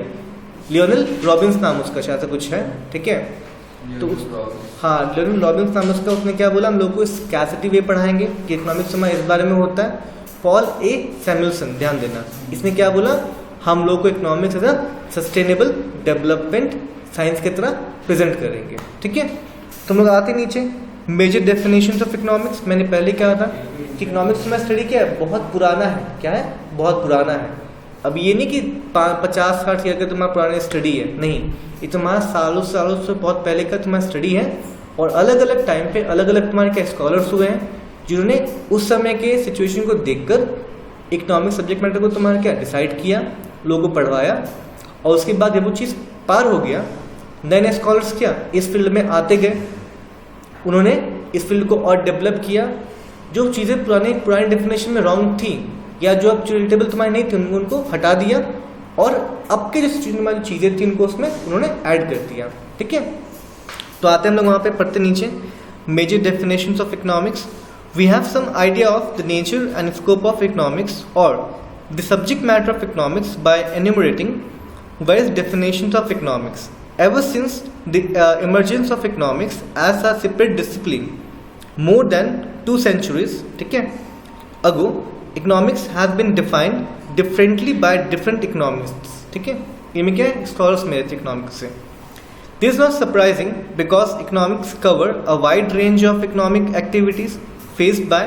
लियोनेल रॉबिन्स नाम उसका शायद से कुछ है, ठीक है। तो हाँ लियोनेल रॉबिन्स नाम उसका, उसने क्या बोला हम लोग को स्कैसिटी वे पढ़ाएंगे कि इकोनॉमिक्स में इस बारे में होता है। पॉल ए सैमुअल्सन, ध्यान देना, इसने क्या बोला हम लोग को economics as a sustainable development science की तरह प्रेजेंट करेंगे, ठीक है। तुम लोग आते नीचे मेजर डेफिनेशंस ऑफ इकोनॉमिक्स। मैंने पहले कहा था कि इकोनॉमिक्स में स्टडी क्या है बहुत पुराना है, क्या है बहुत पुराना है। अब ये नहीं कि 50-60 ईयर का तुम्हारा पुराना स्टडी है, नहीं, ये तुम्हारा सालों से बहुत पहले का तुम्हारा स्टडी है। और अलग अलग टाइम पे अलग अलग तुम्हारे क्या स्कॉलर्स हुए हैं जिन्होंने उस समय के सिचुएशन को देखकर इकोनॉमिक सब्जेक्ट मैटर को तुम्हारा क्या डिसाइड किया, लोगों को पढ़वाया। और उसके बाद जब वो चीज़ पार हो गया, नए नए स्कॉलर्स क्या इस फील्ड में आते गए, उन्होंने इस फील्ड को और डेवलप किया, जो चीज़ें पुरानी डेफिनेशन में रॉन्ग थी या जो अब रिलेटेबल तुम्हारी नहीं थी उनको हटा दिया, और अब के जो सिचुएशन में जो चीज़ें थी उनको उसमें उन्होंने ऐड कर दिया। ठीक है, तो आते हैं हम लोग वहाँ पे पढ़ते नीचे major definitions of economics. We have some idea of the nature and scope of economics और the subject matter of economics by enumerating various definitions of economics. Ever since the emergence of economics as a separate discipline, more than 2 centuries, ठीक है, ago, economics has been defined differently by different economists. ठीक है, ये में क्या है, scholars मेरे थे economics से. This is not surprising because economics cover a wide range of economic activities faced by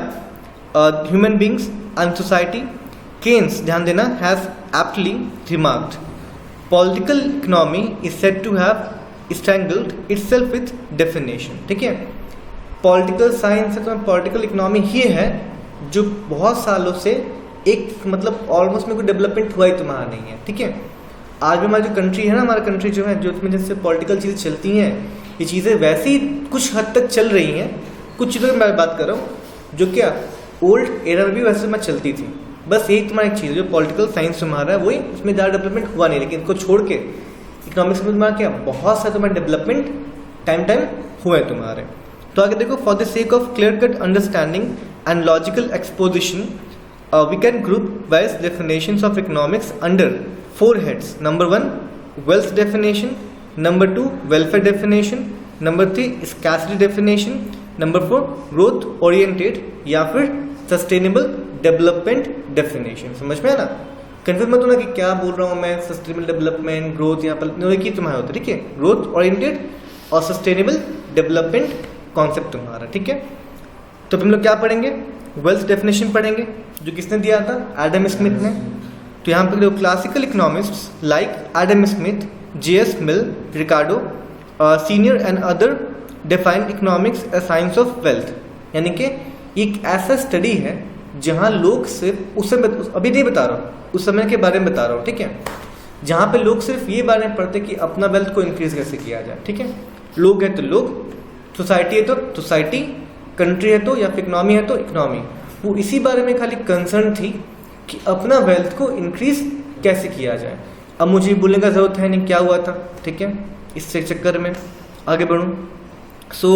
human beings and society. Keynes, ध्यान देना, has aptly remarked, political economy is said to have strangled itself with definition. ठीक है, political science है तो political economy ही है जो बहुत सालों से एक मतलब ऑलमोस्ट में कोई डेवलपमेंट हुआ ही तुम्हारा नहीं है। ठीक है, आज भी हमारी जो कंट्री है ना, हमारा कंट्री जो है, जो इसमें जैसे पॉलिटिकल चीज़ें चलती हैं, ये चीज़ें वैसे ही कुछ हद तक चल रही हैं। कुछ चीज़ों की मैं बात कर रहा हूँ जो क्या ओल्ड एरा में भी वैसे में चलती थी। बस यही तुम्हारा एक चीज़ जो पॉलिटिकल साइंस तुम्हारा है वही, उसमें ज़्यादा डेवलपमेंट हुआ नहीं, लेकिन इसको छोड़ के इकोनॉमिक्स में तुम्हारा क्या बहुत सारे तुम्हारे डेवलपमेंट टाइम हुए हैं तुम्हारे। तो आगे देखो, for the sake of clear cut understanding and logical exposition we can group various definitions of economics under 4 heads. Number 1 wealth definition, number 2 welfare definition, number 3 scarcity definition, number 4 growth oriented या फिर sustainable development definition. समझ में है ना, confuse मत होना कि क्या बोल रहा हूँ मैं, सस्टेनेबल डेवलपमेंट, ग्रोथ, यहाँ पर की तुम्हारा होता है। ठीक है, ग्रोथ ओरिएंटेड और सस्टेनेबल डेवलपमेंट कॉन्सेप्ट तुम्हारा। ठीक है, तो हम लोग क्या पढ़ेंगे, वेल्थ डेफिनेशन पढ़ेंगे जो किसने दिया था, एडम स्मिथ ने। तो यहाँ पर देखो, classical economists like Adam Smith, J.S. Mill, Ricardo senior and other define economics a science of wealth. यानी कि एक ऐसा स्टडी है जहाँ लोग सिर्फ उस समय, अभी नहीं बता रहा हूँ, उस समय के बारे में बता रहा हूँ। ठीक है, जहाँ पे लोग सिर्फ ये बारे में पढ़ते कि अपना वेल्थ को इंक्रीज कैसे किया जाए। ठीक है, लोग है तो लोग, सोसाइटी है तो सोसाइटी, कंट्री है तो या फिर इकोनॉमी है तो इकोनॉमी, वो इसी बारे में खाली कंसर्न थी कि अपना वेल्थ को इंक्रीज कैसे किया जाए। अब मुझे बोलने का जरूरत है नहीं क्या हुआ था। ठीक है, इस चक्कर में आगे बढ़ूँ। So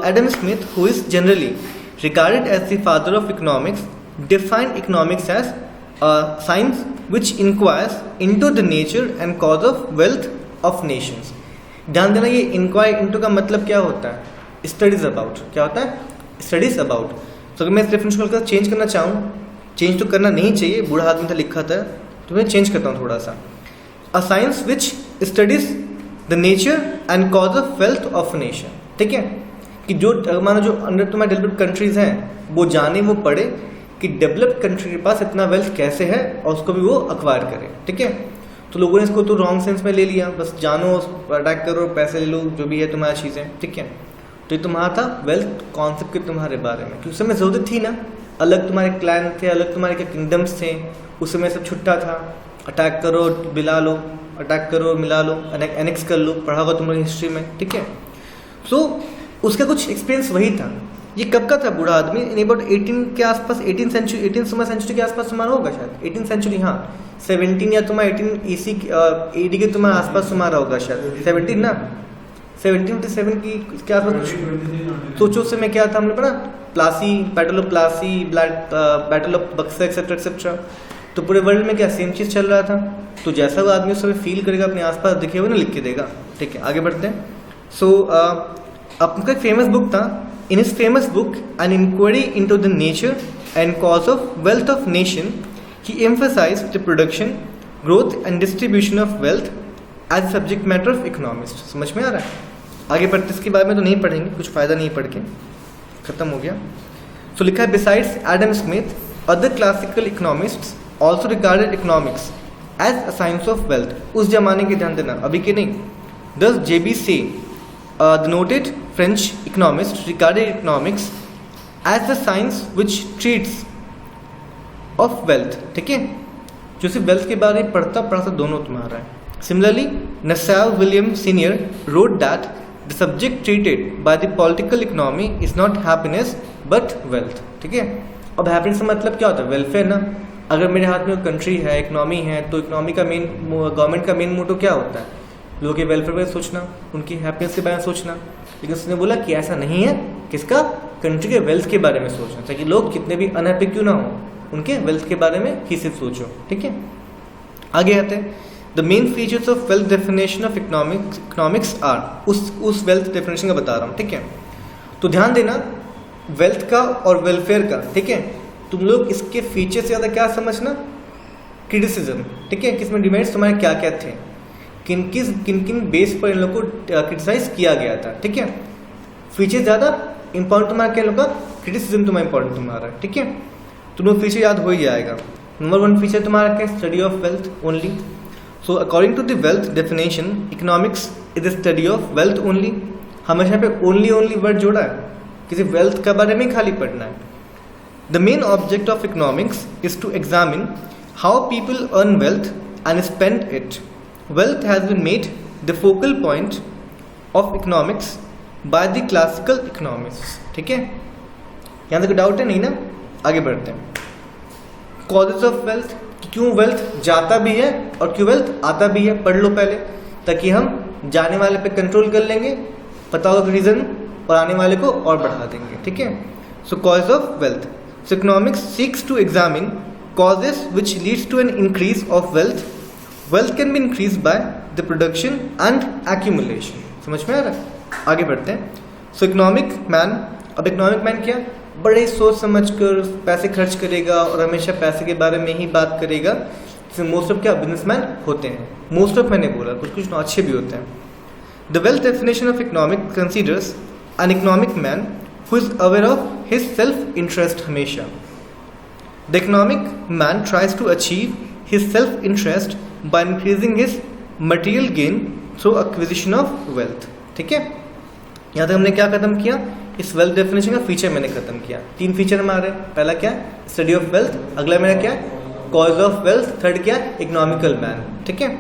Adam Smith, who is generally regarded as the father of economics, defined economics as a science which inquires into the nature and cause of wealth of nations. ध्यान देना, ये inquire into का मतलब क्या होता है, studies about, क्या होता है, studies about। तो अगर मैं इस डेफिनेशन को चेंज करना चाहूँ, चेंज तो करना नहीं चाहिए, बूढ़ा आदमी था लिखा था, तो मैं चेंज करता हूँ थोड़ा सा। A science which studies the nature and cause of wealth of a nation। ठीक है, कि जो मानो जो अंडर तुम्हारे डेवलप्ड कंट्रीज़ हैं वो जाने, वो पढ़े कि डेवलप्ड कंट्री के पास इतना वेल्थ कैसे है और उसको भी वो अक्वायर करे। ठीक है, तो लोगों ने इसको तो रॉन्ग सेंस में ले लिया, बस जानो, अटैक करो, पैसे ले लो, जो भी है तुम्हारी चीज़ें। ठीक है, तो ये तुम्हारा था वेल्थ कॉन्सेप्ट के तुम्हारे बारे में, क्योंकि उस समय ज़रूरत थी ना, अलग तुम्हारे क्लैन थे, अलग तुम्हारे क्या किंगडम्स थे, उस समय सब छुट्टा था, अटैक करो मिला लो, अटैक करो मिला लो, एनेक्स कर लो, पढ़ा हुआ तुम्हारी हिस्ट्री में। ठीक है, सो उसका कुछ एक्सपीरियंस वही था। ये कब का था, बूढ़ा आदमी, इन अबाउट 18 के आसपास, 18 सेंचुरी के आसपास तुम्हारा होगा शायद, 18 सेंचुरी, हाँ 17 या तुम्हारा 18 ईसी AD के तुम्हारे आसपास तुम्हारा होगा शायद, 17 ना, 1757 की इसके आसपास। सोचो उस समय क्या था, हमने पढ़ा Plassey, battle of Plassey, battle of Buxar etcetera etcetera. तो पूरे वर्ल्ड में क्या सेम चीज़ चल रहा था, तो जैसा वो आदमी उस समय फील करेगा, अपने आसपास दिखे हुए ना लिख के देगा। ठीक है, आगे बढ़ते हैं। सो आपका एक फेमस बुक था, in his famous book an inquiry into the nature and cause of wealth of nation, he emphasized the production, growth and distribution of wealth as subject matter of economist. समझ में आ रहा है? आगे बढ़ते, इसके बारे में तो नहीं पढ़ेंगे, कुछ फ़ायदा नहीं पढ़ के, खत्म हो गया। सो लिखा है, besides Adam Smith other classical economists also regarded economics as a science of wealth. उस जमाने के, ध्यान देना, अभी के नहीं। Thus J.B. Say, the noted French economist, regarded economics as the science which treats of wealth। ठीक है, जो सिर्फ वेल्थ के बारे में पढ़ता दोनों तुम्हारा है। Similarly, Nassau William Senior wrote that the subject treated by the political economy is not happiness but wealth. ठीक है, अब हैप्पीनेस का मतलब क्या होता है? वेलफेयर ना। अगर मेरे हाथ में कंट्री है, इकोनॉमी है, तो इकोनॉमी का मेन, गवर्नमेंट का मेन मोटो क्या होता है? लोगों के वेलफेयर पर सोचना, उनकी हैप्पीनेस के बारे में सोचना। लेकिन उसने बोला कि ऐसा नहीं है, किसका? कंट्री के वेल्थ के बारे में सोचना, ताकि लोग कितने भी अनहैप्पी क्यों ना हो, उनके वेल्थ के बारे में ही सिर्फ सोचो। ठीक है, आगे आते हैं। The main features of wealth definition of economics are, उस वेल्थ डेफिनेशन का बता रहा हूँ। ठीक है, तो ध्यान देना वेल्थ का और वेलफेयर का। ठीक है, तुम लोग इसके फीचर से ज़्यादा क्या समझना? क्रिटिसिज्म। ठीक है, किसमें डिमेंड्स तुम्हारे क्या क्या थे, किन किन बेस पर इन लोग को क्रिटिसाइज किया गया था। ठीक है, फीचर ज़्यादा इंपॉर्टेंट तुम्हारा क्या होगा? क्रिटिसिज्म तुम्हारा इंपॉर्टेंट तुम्हारा। ठीक है, तुम्हें फीचर याद हो ही जाएगा। नंबर 1 फीचर तुम्हारा क्या? Study of wealth only. So according to the wealth definition, economics is the study of wealth only. हमेशा पे ओनली वर्ड जोड़ा है, किसी वेल्थ के बारे में खाली पढ़ना है। The main object of economics is to examine how people earn wealth and spend it. Wealth has been made the focal point of economics by the classical economics. ठीक है, यहाँ तक डाउट है नहीं ना? आगे बढ़ते हैं। कॉजेज ऑफ वेल्थ, क्यों वेल्थ जाता भी है और क्यों वेल्थ आता भी है, पढ़ लो पहले, ताकि हम जाने वाले पे कंट्रोल कर लेंगे, पता होगा रीजन, और आने वाले को और बढ़ा देंगे। ठीक है, so cause of wealth. So economics seeks to examine causes which leads to an increase of wealth. Wealth can be increased by the production and accumulation. समझ में आ रहा है? आगे बढ़ते हैं। सो इकोनॉमिक मैन, अब इकोनॉमिक मैन क्या? बड़े सोच समझ कर पैसे खर्च करेगा और हमेशा पैसे के बारे में ही बात करेगा। मोस्ट ऑफ क्या बिजनेसमैन होते हैं, मोस्ट ऑफ मैंने बोला, कुछ अच्छे भी होते हैं। The wealth definition of economic considers an economic man who is aware of his self interest हमेशा। The economic man tries to achieve his self-interest by increasing his material gain through acquisition of wealth. ठीक है, यहाँ तक हमने क्या खत्म किया? इस वेल्थ डेफिनेशन का फीचर मैंने खत्म किया। 3 फीचर हमारे, पहला क्या? स्टडी ऑफ वेल्थ, अगला मेरा क्या? कॉज ऑफ वेल्थ, थर्ड क्या? Economical man. ठीक है,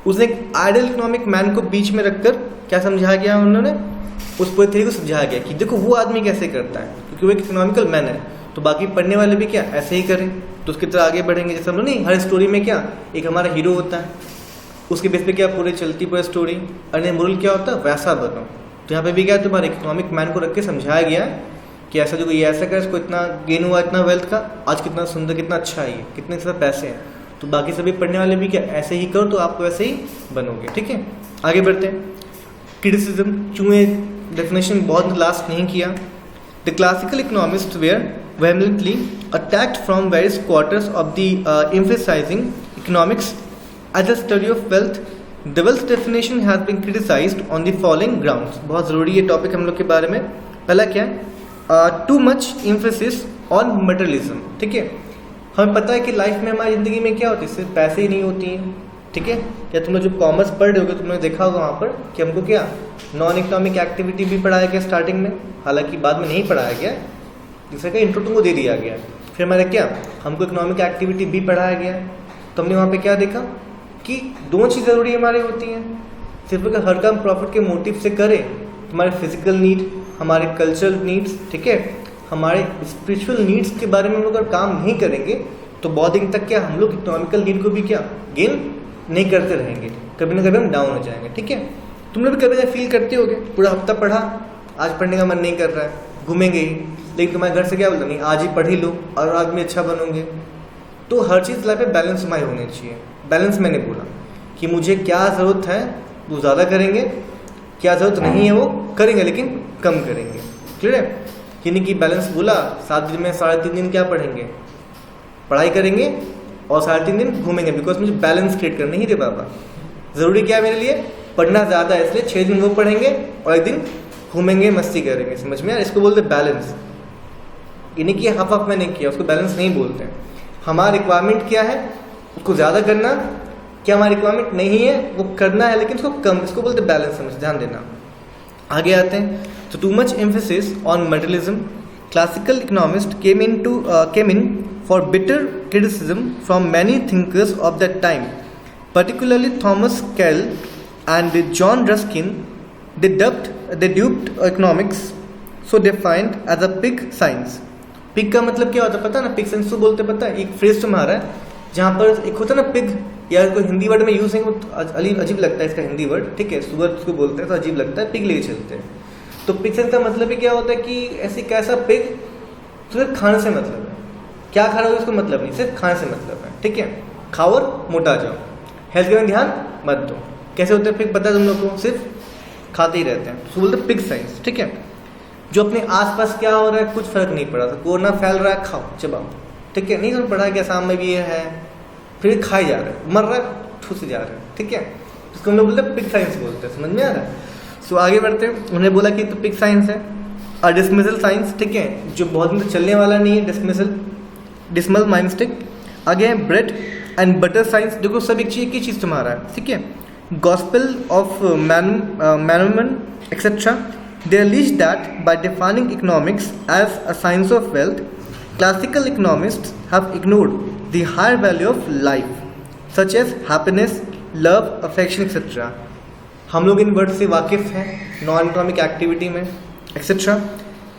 उसने एक आइडियल इकोनॉमिक मैन को बीच में रखकर क्या समझाया गया? उन्होंने उस पूरी थ्योरी को समझाया गया कि देखो वो आदमी कैसे करता है, क्योंकि वो एक इकोनॉमिकल मैन है, तो बाकी पढ़ने वाले भी क्या ऐसे ही करें, तो उसकी तरह आगे बढ़ेंगे। जैसे हम लोग नहीं, हर स्टोरी में क्या एक हमारा हीरो होता है, उसके बेस पे क्या पूरी चलती पूरी स्टोरी, और मोरल क्या होता है? वैसा बनो। तो यहाँ पे भी क्या तुम्हारे इकोनॉमिक मैन को रख के समझाया गया कि ऐसा जो ये ऐसा कर, इसको इतना गेन हुआ, इतना वेल्थ का, आज कितना सुंदर, कितना अच्छा है, कितने सारे पैसे हैं, तो बाकी सभी पढ़ने वाले भी क्या ऐसे ही करो, तो आपको वैसे ही बनोगे। ठीक है, आगे बढ़ते हैं। क्रिटिसिज्म, चूँकि डेफिनेशन बहुत लास्ट नहीं किया। The classical economist were vehemently attacked from various quarters of the emphasizing economics as a study of wealth. The wealth definition has been criticized on the following grounds. बहुत ज़रूरी ये topic हम लोग के बारे में। पहला क्या है? Too much emphasis on materialism. ठीक है, हमें पता है कि लाइफ में हमारी ज़िंदगी में क्या होती है? सिर्फ पैसे ही नहीं होती हैं। ठीक है, या तुम लोग जो कॉमर्स पढ़ रहे होगे तुमने देखा होगा वहाँ पर कि हमको क्या नॉन इकोनॉमिक एक्टिविटी भी पढ़ाया गया स्टार्टिंग में, हालांकि बाद में नहीं पढ़ाया गया, जिसका का इंट्रो तुमको दे दिया गया। फिर हमारे क्या हमको इकोनॉमिक एक्टिविटी भी पढ़ाया गया, तो हमने वहाँ पे क्या देखा कि 2 चीज़ ज़रूरी हमारे होती हैं। सिर्फ अगर हर काम प्रॉफिट के मोटिव से करें, हमारे फिजिकल नीड, हमारे कल्चरल नीड्स, ठीक है, हमारे स्पिरिचुअल नीड्स के बारे में हम लोग अगर काम नहीं करेंगे, तो बहुत दिन तक क्या हम लोग इकोनॉमिकल नीड को भी क्या गेन नहीं करते रहेंगे, कभी ना कभी हम डाउन हो जाएंगे। ठीक है, तुम लोग भी कभी फील करते होगे, पूरा हफ्ता पढ़ा, आज पढ़ने का मन नहीं कर रहा है, घूमेंगे ही, लेकिन तुम्हारे घर से क्या बोलते नहीं आज ही पढ़ ही लो और आज में अच्छा बनोगे। तो हर चीज़ लाइफ में बैलेंस हमारी होनी चाहिए। बैलेंस मैंने बोला कि मुझे क्या ज़रूरत है वो ज़्यादा करेंगे, क्या ज़रूरत नहीं है वो करेंगे लेकिन कम करेंगे। क्लियर है? यानी कि बैलेंस बोला 7 दिन में 3.5 दिन क्या पढ़ेंगे, पढ़ाई करेंगे और 3.5 दिन घूमेंगे, बिकॉज मुझे बैलेंस क्रिएट करना ही रे बाबा। ज़रूरी क्या है मेरे लिए? पढ़ना ज़्यादा है, इसलिए 6 दिन वो पढ़ेंगे और 1 दिन घूमेंगे, मस्ती करेंगे। समझ में यार, इसको बोलते बैलेंस। यानी कि हाफ हाफ में नहीं किया, उसको बैलेंस नहीं बोलते हैं। हमारा रिक्वायरमेंट क्या है, उसको ज़्यादा करना, क्या हमारी रिक्वायरमेंट नहीं है वो करना है लेकिन उसको कम, इसको बोलते बैलेंस। समझ, ध्यान देना। आगे आते हैं। तो too much emphasis on materialism, classical economist came in for bitter criticism from many thinkers of that time, particularly Thomas Carlyle and John Ruskin. They duped economics, so defined as a pig science. Pig का मतलब क्या होता है पता है ना? Pig science तो बोलते पता है, एक फ्रेज तुम्हारा है जहाँ पर एक होता है ना पिग, या कोई हिंदी वर्ड में यूज है, वो अजीब लगता है इसका हिंदी वर्ड, ठीक है, सुअर उसको बोलते हैं तो अजीब लगता है, पिग लेके चलते हैं। तो पिग साइंस का मतलब ही क्या होता है कि ऐसी कैसा पिग, सिर्फ खाने से मतलब है, क्या खा रहा हो इसको मतलब नहीं, सिर्फ खाने से मतलब है, ठीक है, खाओ और मोटा जाओ, हेल्थ के में ध्यान मत दो। कैसे होते हैं पिग पता है तुम लोग को? सिर्फ खाते ही रहते हैं, तो बोलते हैं पिग साइंस, ठीक है। जो अपने आसपास क्या हो रहा है कुछ फर्क नहीं पड़ा, तो कोरोना फैल रहा है, खाओ चबाओ, ठीक है, नहीं तुम पढ़ा कि आसाम में भी ये है, फिर खाए जा रहे हैं, मर रहा है, ठूसे जा रहे हैं, ठीक है, इसको हम लोग बोलते हैं पिग साइंस बोलते हैं, समझ में आ रहा है? सो आगे बढ़ते हैं। उन्हें बोला कि तो पिग साइंस है। डिसमिसल साइंस, ठीक है, जो बहुत दिन तक चलने वाला नहीं है, डिसमल माइंड स्टिक। आगे है ब्रेड एंड बटर साइंस, देखो सब एक चीज़ तुम्हारा है, ठीक है। Gospel of mammon etcetera. They alleged that by defining economics as a science of wealth, classical economists have ignored the higher value of life, such as happiness, love, affection, etc. हम लोग इन word से वाकिफ हैं non economic activity में etcetera.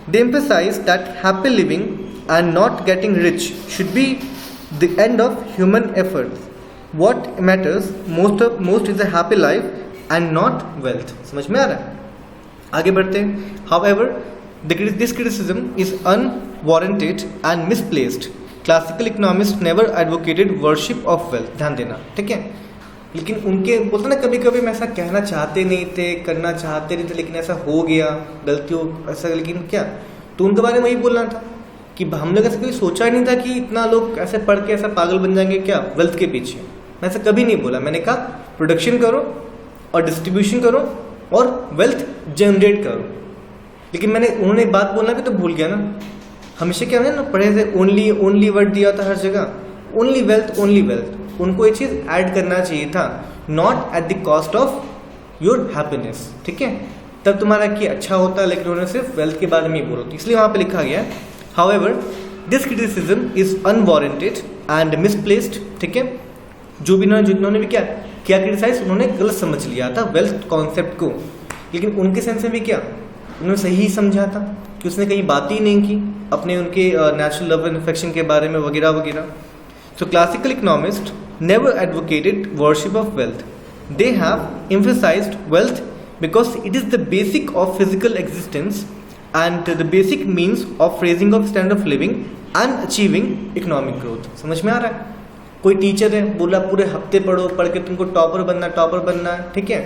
They emphasize that happy living and not getting rich should be the end of human efforts. What matters most is a happy life and not wealth. समझ में आ रहा है? आगे बढ़ते हैं। However, this criticism is unwarranted and misplaced. Classical economists never advocated worship of wealth. ध्यान देना, ठीक है। लेकिन उनके बोलते ना कभी कभी हम ऐसा कहना चाहते नहीं थे, करना चाहते नहीं थे, लेकिन ऐसा हो गया, गलती हो ऐसा, लेकिन क्या, तो उनके बारे में वही बोलना था कि हम लोग ऐसा कभी सोचा ही नहीं था कि इतना लोग ऐसे पढ़ के ऐसा पागल बन जाएंगे क्या वेल्थ के पीछे। मैं ऐसा कभी नहीं बोला, मैंने कहा प्रोडक्शन करो और डिस्ट्रीब्यूशन करो और वेल्थ जनरेट करो। लेकिन उन्होंने एक बात बोलना भी तो भूल गया ना, हमेशा क्या है ना पढ़े थे, ओनली वर्ड दिया था हर जगह, ओनली वेल्थ। उनको ये चीज़ ऐड करना चाहिए था, not at the cost of your happiness, ठीक है, तब तुम्हारा क्या अच्छा होता, लेकिन उन्होंने सिर्फ वेल्थ के बारे में ही बोला, इसलिए वहाँ पे लिखा गया है however this criticism is unwarranted and misplaced, ठीक है। जो भी जिन्होंने भी क्या क्रिटिसाइज, उन्होंने गलत समझ लिया था वेल्थ कॉन्सेप्ट को, लेकिन उनके सेंस में भी क्या उन्होंने सही समझा था कि उसने कहीं बात ही नहीं की अपने उनके नेचुरल लव एंड अफेक्शन के बारे में वगैरह वगैरह। So classical economist never advocated worship of wealth, they have emphasized wealth because it is the basic of physical existence and the basic means of raising of standard of living and achieving economic growth. समझ में आ रहा है? कोई teacher है बोला पूरे हफ्ते पढ़ो, पढ़ के तुमको टॉपर बनना है, ठीक है,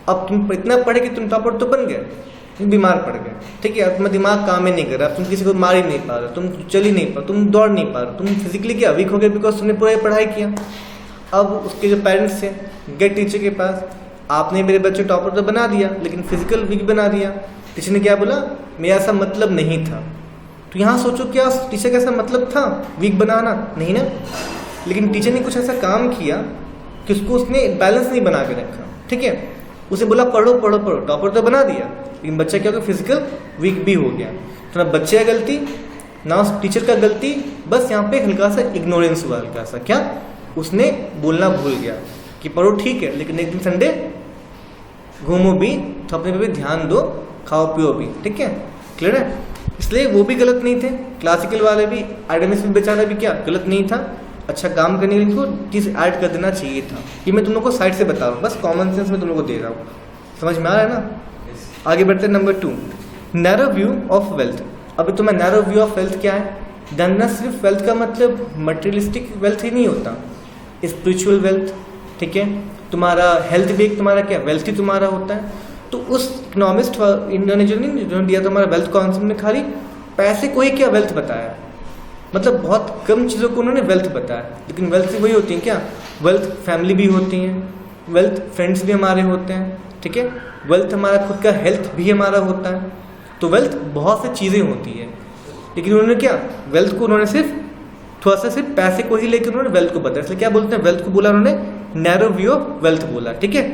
अब तुम इतना पढ़े कि तुम टॉपर तो बन गए, तुम बीमार पड़ गए, ठीक है, अब तुम्हारा दिमाग काम ही नहीं कर रहा, तुम किसी को मार ही नहीं पा रहे, तुम चल ही नहीं पा, तुम दौड़ नहीं पा रहे, तुम फिजिकली क्या वीक हो गए बिकॉज तुमने पूरा पढ़ाई किया। अब उसके जो पेरेंट्स थे गए टीचर के पास, आपने मेरे बच्चे टॉपर तो बना दिया लेकिन फिजिकल वीक बना दिया। टीचर ने क्या बोला, मेरा ऐसा मतलब नहीं था। तो यहाँ सोचो क्या टीचर का ऐसा मतलब था वीक बनाना? नहीं ना, लेकिन टीचर ने कुछ ऐसा काम किया कि उसने बैलेंस नहीं बना के रखा, ठीक है, उसे बोला पढ़ो, टॉपर तो बना दिया, लेकिन बच्चा क्या हो गया, फिजिकल वीक भी हो गया। तो ना बच्चे का गलती ना उस टीचर का गलती, बस यहाँ पे हल्का सा इग्नोरेंस हुआ, हल्का सा क्या, उसने बोलना भूल गया कि पढ़ो ठीक है, लेकिन एक दिन संडे घूमो भी, तो अपने पे भी ध्यान दो, खाओ पियो भी, ठीक है, क्लियर है? इसलिए वो भी गलत नहीं थे, क्लासिकल वाले भी, एकेडमिक्स में बेचारा भी क्या गलत नहीं था, अच्छा काम करने के लिए इनको चीज़ ऐड कर देना चाहिए था। ये मैं तुम लोग को साइड से बता रहा हूँ, बस कॉमन सेंस में तुम लोग को दे रहा हूँ, समझ में आ रहा है ना? आगे बढ़ते हैं। Number 2, narrow view of wealth. अभी तो मैं नैरो व्यू ऑफ वेल्थ क्या है, जानना, सिर्फ वेल्थ का मतलब मटेरियलिस्टिक वेल्थ ही नहीं होता, स्पिरिचुअल वेल्थ, ठीक है, तुम्हारा हेल्थ भी एक तुम्हारा क्या वेल्थ ही तुम्हारा होता है। तो उस इकोनॉमिस्ट इन्होंने जो दिया तुम्हारा वेल्थ कॉन्सेप्ट में खाली पैसे को ही क्या वेल्थ बताया, मतलब बहुत कम चीज़ों को उन्होंने वेल्थ बताया, लेकिन वेल्थ से वही होती हैं क्या, वेल्थ फैमिली भी होती हैं, वेल्थ फ्रेंड्स भी हमारे होते हैं, ठीक है, वेल्थ हमारा खुद का हेल्थ भी हमारा होता है। तो वेल्थ बहुत सी चीज़ें होती है, लेकिन उन्होंने क्या वेल्थ को उन्होंने सिर्फ थोड़ा सा सिर्फ पैसे को ही लेकर उन्होंने वेल्थ को बताया, इसलिए क्या बोलते हैं, वेल्थ को बोला उन्होंने नैरो व्यू ऑफ वेल्थ बोला, ठीक है।